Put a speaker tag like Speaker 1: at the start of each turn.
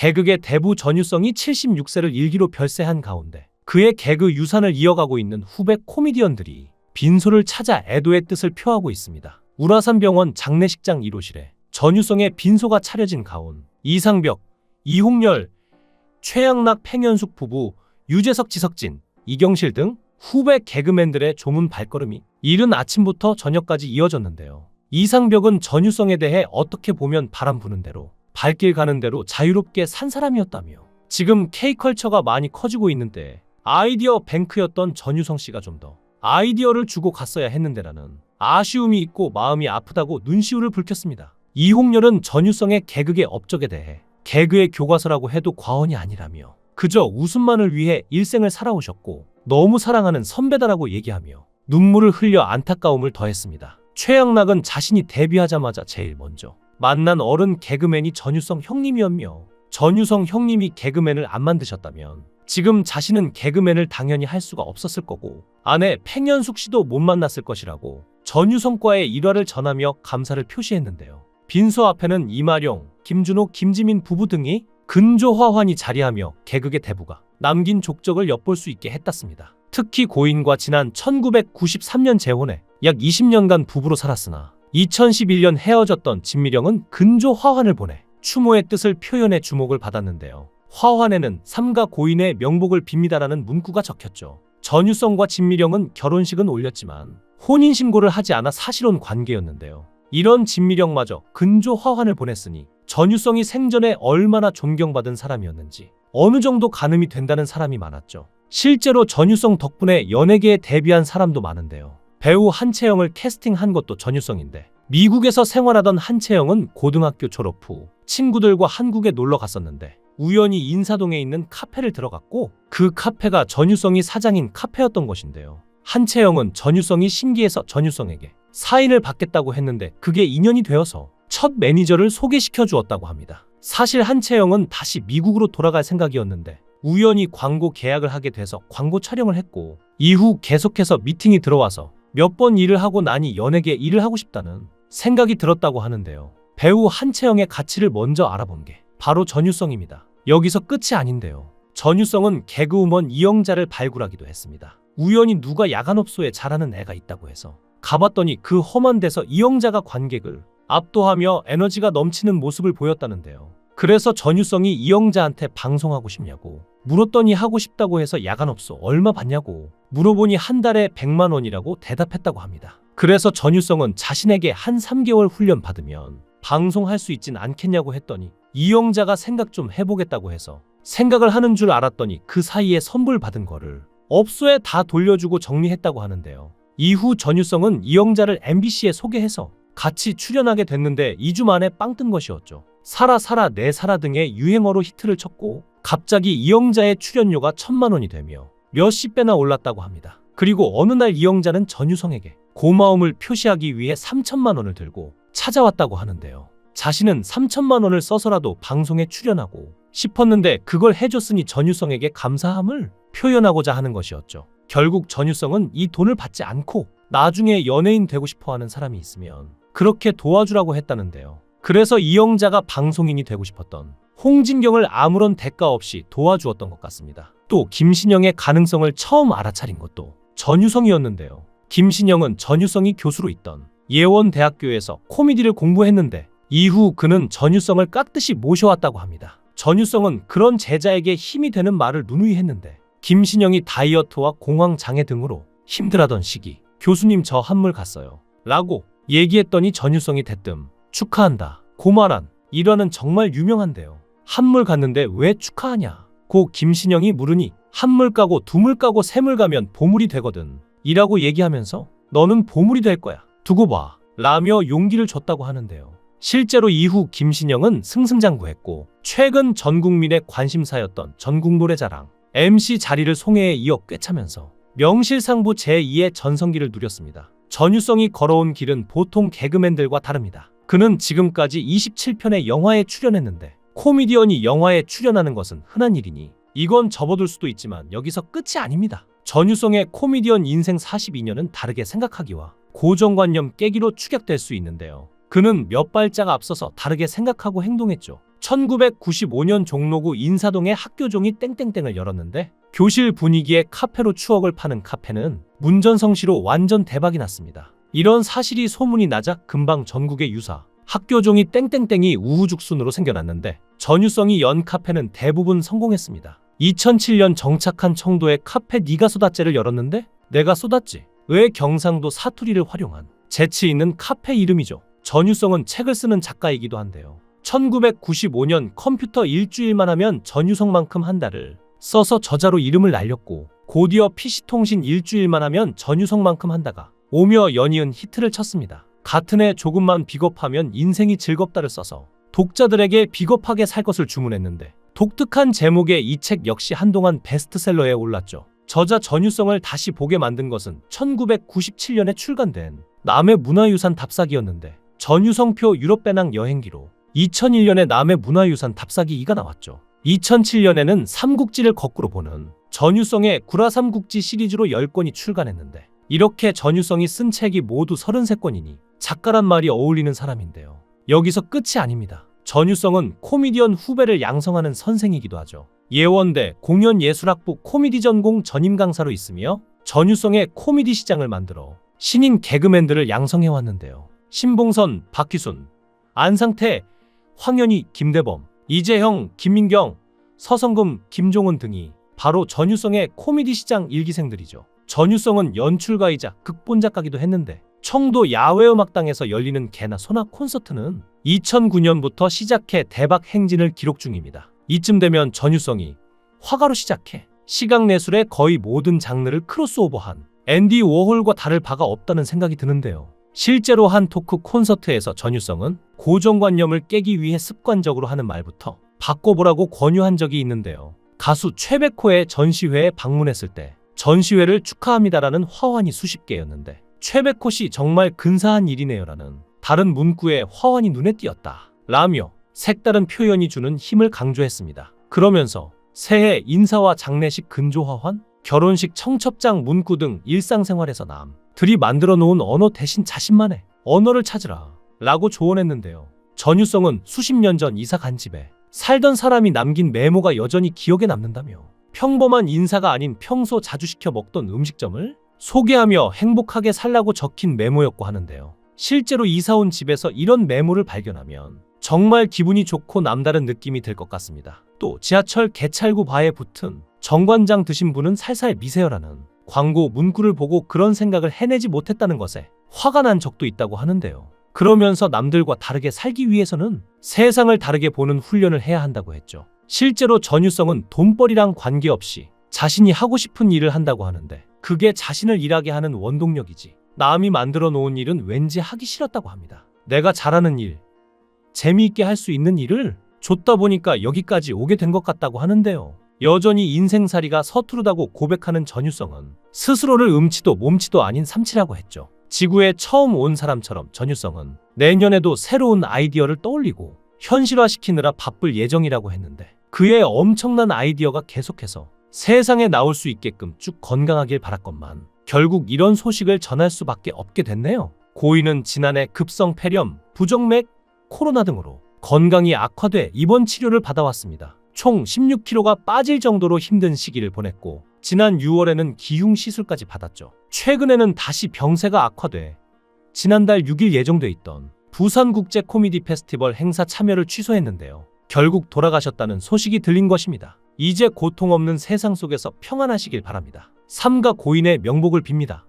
Speaker 1: 개그의 대부 전유성이 76세를 일기로 별세한 가운데 그의 개그 유산을 이어가고 있는 후배 코미디언들이 빈소를 찾아 애도의 뜻을 표하고 있습니다. 우라산병원 장례식장 1호실에 전유성의 빈소가 차려진 가운 이상벽, 이홍렬, 최양락, 팽현숙 부부, 유재석, 지석진, 이경실 등 후배 개그맨들의 조문 발걸음이 이른 아침부터 저녁까지 이어졌는데요. 이상벽은 전유성에 대해 어떻게 보면 바람 부는 대로 발길 가는 대로 자유롭게 산 사람이었다며 지금 K컬처가 많이 커지고 있는데 아이디어 뱅크였던 전유성 씨가 좀 더 아이디어를 주고 갔어야 했는데라는 아쉬움이 있고 마음이 아프다고 눈시울을 붉혔습니다. 이홍렬은 전유성의 개그의 업적에 대해 개그의 교과서라고 해도 과언이 아니라며 그저 웃음만을 위해 일생을 살아오셨고 너무 사랑하는 선배다라고 얘기하며 눈물을 흘려 안타까움을 더했습니다. 최양락은 자신이 데뷔하자마자 제일 먼저 만난 어른 개그맨이 전유성 형님이었며 전유성 형님이 개그맨을 안 만드셨다면 지금 자신은 개그맨을 당연히 할 수가 없었을 거고 아내 팽현숙 씨도 못 만났을 것이라고 전유성과의 일화를 전하며 감사를 표시했는데요. 빈소 앞에는 이마룡, 김준호, 김지민 부부 등이 근조화환이 자리하며 개그의 대부가 남긴 족적을 엿볼 수 있게 했답니다. 특히 고인과 지난 1993년 재혼해 약 20년간 부부로 살았으나 2011년 헤어졌던 진미령은 근조화환을 보내 추모의 뜻을 표현해 주목을 받았는데요. 화환에는 삼가 고인의 명복을 빕니다라는 문구가 적혔죠. 전유성과 진미령은 결혼식은 올렸지만 혼인신고를 하지 않아 사실혼 관계였는데요. 이런 진미령마저 근조화환을 보냈으니 전유성이 생전에 얼마나 존경받은 사람이었는지 어느 정도 가늠이 된다는 사람이 많았죠. 실제로 전유성 덕분에 연예계에 데뷔한 사람도 많은데요. 배우 한채영을 캐스팅한 것도 전유성인데 미국에서 생활하던 한채영은 고등학교 졸업 후 친구들과 한국에 놀러 갔었는데 우연히 인사동에 있는 카페를 들어갔고 그 카페가 전유성이 사장인 카페였던 것인데요. 한채영은 전유성이 신기해서 전유성에게 사인을 받겠다고 했는데 그게 인연이 되어서 첫 매니저를 소개시켜 주었다고 합니다. 사실 한채영은 다시 미국으로 돌아갈 생각이었는데 우연히 광고 계약을 하게 돼서 광고 촬영을 했고 이후 계속해서 미팅이 들어와서 몇 번 일을 하고 나니 연예계 일을 하고 싶다는 생각이 들었다고 하는데요. 배우 한채영의 가치를 먼저 알아본 게 바로 전유성입니다. 여기서 끝이 아닌데요. 전유성은 개그우먼 이영자를 발굴하기도 했습니다. 우연히 누가 야간업소에 잘하는 애가 있다고 해서 가봤더니 그 험한 데서 이영자가 관객을 압도하며 에너지가 넘치는 모습을 보였다는데요. 그래서 전유성이 이영자한테 방송하고 싶냐고 물었더니 하고 싶다고 해서 야간업소 얼마 받냐고 물어보니 한 달에 100만 원이라고 대답했다고 합니다. 그래서 전유성은 자신에게 한 3개월 훈련 받으면 방송할 수 있진 않겠냐고 했더니 이영자가 생각 좀 해보겠다고 해서 생각을 하는 줄 알았더니 그 사이에 선불 받은 거를 업소에 다 돌려주고 정리했다고 하는데요. 이후 전유성은 이영자를 MBC에 소개해서 같이 출연하게 됐는데 2주 만에 빵 뜬 것이었죠. 살아 살아 내 살아 등의 유행어로 히트를 쳤고 갑자기 이영자의 출연료가 1000만 원이 되며 몇십 배나 올랐다고 합니다. 그리고 어느 날 이영자는 전유성에게 고마움을 표시하기 위해 3천만 원을 들고 찾아왔다고 하는데요. 자신은 3천만 원을 써서라도 방송에 출연하고 싶었는데 그걸 해줬으니 전유성에게 감사함을 표현하고자 하는 것이었죠. 결국 전유성은 이 돈을 받지 않고 나중에 연예인 되고 싶어하는 사람이 있으면 그렇게 도와주라고 했다는데요. 그래서 이영자가 방송인이 되고 싶었던 홍진경을 아무런 대가 없이 도와주었던 것 같습니다. 또 김신영의 가능성을 처음 알아차린 것도 전유성이었는데요. 김신영은 전유성이 교수로 있던 예원대학교에서 코미디를 공부했는데 이후 그는 전유성을 깍듯이 모셔왔다고 합니다. 전유성은 그런 제자에게 힘이 되는 말을 누누이 했는데 김신영이 다이어트와 공황장애 등으로 힘들어하던 시기 교수님 저 한물 갔어요 라고 얘기했더니 전유성이 대뜸 축하한다 고만한 일화는 정말 유명한데요. 한물 갔는데 왜 축하하냐 고 김신영이 물으니 한물 까고 두물 까고 세물 가면 보물이 되거든 이라고 얘기하면서 너는 보물이 될 거야 두고 봐 라며 용기를 줬다고 하는데요. 실제로 이후 김신영은 승승장구했고 최근 전국민의 관심사였던 전국노래자랑 MC 자리를 송혜에 이어 꿰차면서 명실상부 제2의 전성기를 누렸습니다. 전유성이 걸어온 길은 보통 개그맨들과 다릅니다. 그는 지금까지 27편의 영화에 출연했는데 코미디언이 영화에 출연하는 것은 흔한 일이니 이건 접어둘 수도 있지만 여기서 끝이 아닙니다. 전유성의 코미디언 인생 42년은 다르게 생각하기와 고정관념 깨기로 축약될 수 있는데요. 그는 몇 발짝 앞서서 다르게 생각하고 행동했죠. 1995년 종로구 인사동에 학교종이 땡땡땡을 열었는데 교실 분위기에 카페로 추억을 파는 카페는 문전성시로 완전 대박이 났습니다. 이런 사실이 소문이 나자 금방 전국의 유사, 학교종이 땡땡땡이 우후죽순으로 생겨났는데 전유성이 연 카페는 대부분 성공했습니다. 2007년 정착한 청도에 카페 니가 쏟았제를 열었는데 내가 쏟았지 의 경상도 사투리를 활용한 재치 있는 카페 이름이죠. 전유성은 책을 쓰는 작가이기도 한데요. 1995년 컴퓨터 일주일만 하면 전유성만큼 한 달을 써서 저자로 이름을 날렸고 곧이어 PC통신 일주일만 하면 전유성만큼 한다가 오며 연이은 히트를 쳤습니다. 같은 해 조금만 비겁하면 인생이 즐겁다를 써서 독자들에게 비겁하게 살 것을 주문했는데 독특한 제목의 이 책 역시 한동안 베스트셀러에 올랐죠. 저자 전유성을 다시 보게 만든 것은 1997년에 출간된 남해 문화유산 답사기였는데 전유성표 유럽배낭 여행기로 2001년에 남해 문화유산 답사기 2가 나왔죠. 2007년에는 삼국지를 거꾸로 보는 전유성의 구라삼국지 시리즈로 10권이 출간했는데 이렇게 전유성이 쓴 책이 모두 33권이니 작가란 말이 어울리는 사람인데요. 여기서 끝이 아닙니다. 전유성은 코미디언 후배를 양성하는 선생이기도 하죠. 예원대 공연예술학부 코미디 전공 전임 강사로 있으며 전유성의 코미디 시장을 만들어 신인 개그맨들을 양성해왔는데요. 신봉선, 박희순, 안상태, 황현희, 김대범, 이재형, 김민경, 서성금, 김종은 등이 바로 전유성의 코미디 시장 일기생들이죠. 전유성은 연출가이자 극본작가기도 했는데 청도 야외음악당에서 열리는 개나 소나 콘서트는 2009년부터 시작해 대박 행진을 기록 중입니다. 이쯤 되면 전유성이 화가로 시작해 시각예술의 거의 모든 장르를 크로스오버한 앤디 워홀과 다를 바가 없다는 생각이 드는데요. 실제로 한 토크 콘서트에서 전유성은 고정관념을 깨기 위해 습관적으로 하는 말부터 바꿔보라고 권유한 적이 있는데요. 가수 최백호의 전시회에 방문했을 때 전시회를 축하합니다라는 화환이 수십 개였는데 최백호 씨 정말 근사한 일이네요라는 다른 문구에 화환이 눈에 띄었다 라며 색다른 표현이 주는 힘을 강조했습니다. 그러면서 새해 인사와 장례식 근조화환, 결혼식 청첩장 문구 등 일상생활에서 남들이 만들어 놓은 언어 대신 자신만의 언어를 찾으라 라고 조언했는데요. 전유성은 수십 년 전 이사 간 집에 살던 사람이 남긴 메모가 여전히 기억에 남는다며 평범한 인사가 아닌 평소 자주 시켜 먹던 음식점을 소개하며 행복하게 살라고 적힌 메모였고 하는데요. 실제로 이사 온 집에서 이런 메모를 발견하면 정말 기분이 좋고 남다른 느낌이 들 것 같습니다. 또 지하철 개찰구 바에 붙은 정관장 드신 분은 살살 미세요라는 광고 문구를 보고 그런 생각을 해내지 못했다는 것에 화가 난 적도 있다고 하는데요. 그러면서 남들과 다르게 살기 위해서는 세상을 다르게 보는 훈련을 해야 한다고 했죠. 실제로 전유성은 돈벌이랑 관계없이 자신이 하고 싶은 일을 한다고 하는데 그게 자신을 일하게 하는 원동력이지 남이 만들어 놓은 일은 왠지 하기 싫었다고 합니다. 내가 잘하는 일, 재미있게 할 수 있는 일을 줬다 보니까 여기까지 오게 된 것 같다고 하는데요. 여전히 인생살이가 서투르다고 고백하는 전유성은 스스로를 음치도 몸치도 아닌 삼치라고 했죠. 지구에 처음 온 사람처럼 전유성은 내년에도 새로운 아이디어를 떠올리고 현실화시키느라 바쁠 예정이라고 했는데 그의 엄청난 아이디어가 계속해서 세상에 나올 수 있게끔 쭉 건강하길 바랐건만 결국 이런 소식을 전할 수밖에 없게 됐네요. 고인은 지난해 급성 폐렴, 부정맥, 코로나 등으로 건강이 악화돼 입원 치료를 받아왔습니다. 총 16kg가 빠질 정도로 힘든 시기를 보냈고 지난 6월에는 기흉 시술까지 받았죠. 최근에는 다시 병세가 악화돼 지난달 6일 예정돼 있던 부산국제 코미디 페스티벌 행사 참여를 취소했는데요. 결국 돌아가셨다는 소식이 들린 것입니다. 이제 고통 없는 세상 속에서 평안하시길 바랍니다. 삼가 고인의 명복을 빕니다.